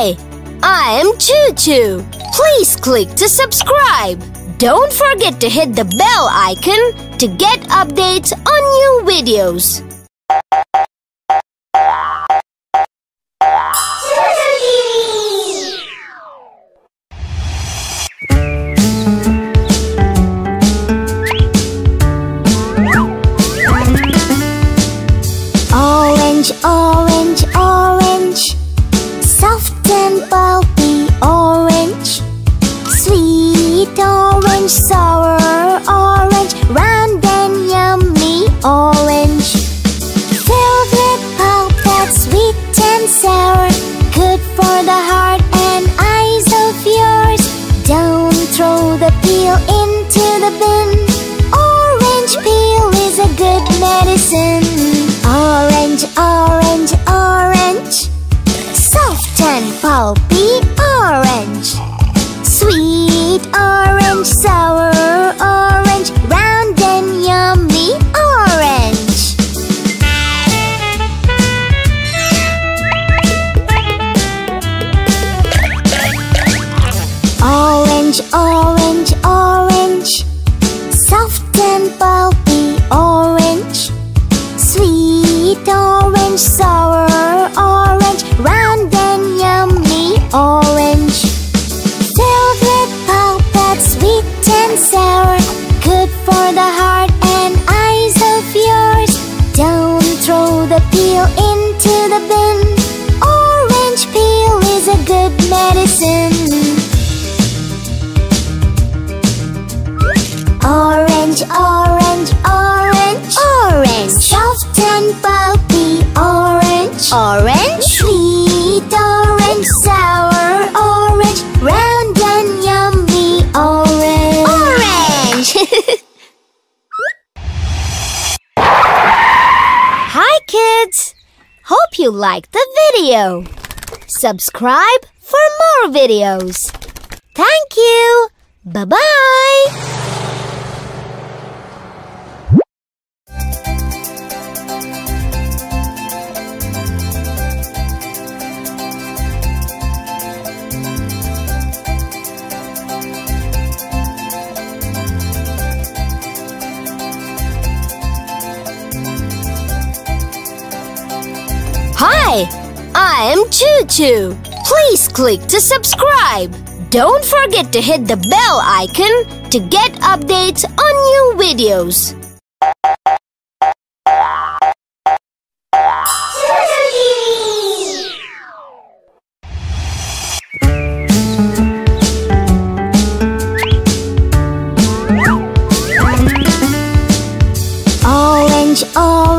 Hi, I am Choo Choo. Please click to subscribe. Don't forget to hit the bell icon to get updates on new videos. Orange, orange, orange, soft and pulpy orange, sweet orange, sour orange, round and yummy orange, filled with pulp that's sweet and sour, good for the heart and eyes of yours. Don't throw the peel into the bin. Orange peel is a good medicine. Orange, orange, orange, soft and pulpy orange, sweet orange, sour orange, round and yummy orange. Orange, orange, orange, soft and pulpy orange, sweet orange, sour orange, round and yummy orange, filled with pulp that's sweet and sour, good for the heart and eyes of yours. Don't throw the peel into the bin. Orange peel is a good medicine. Orange, orange, orange, orange, soft and pulpy orange, orange, sweet orange, sour orange, round and yummy orange. Orange! Hi kids! Hope you liked the video. Subscribe for more videos. Thank you. Bye-bye. Hi, I am Choo Choo. Please click to subscribe. Don't forget to hit the bell icon to get updates on new videos. Orange, orange.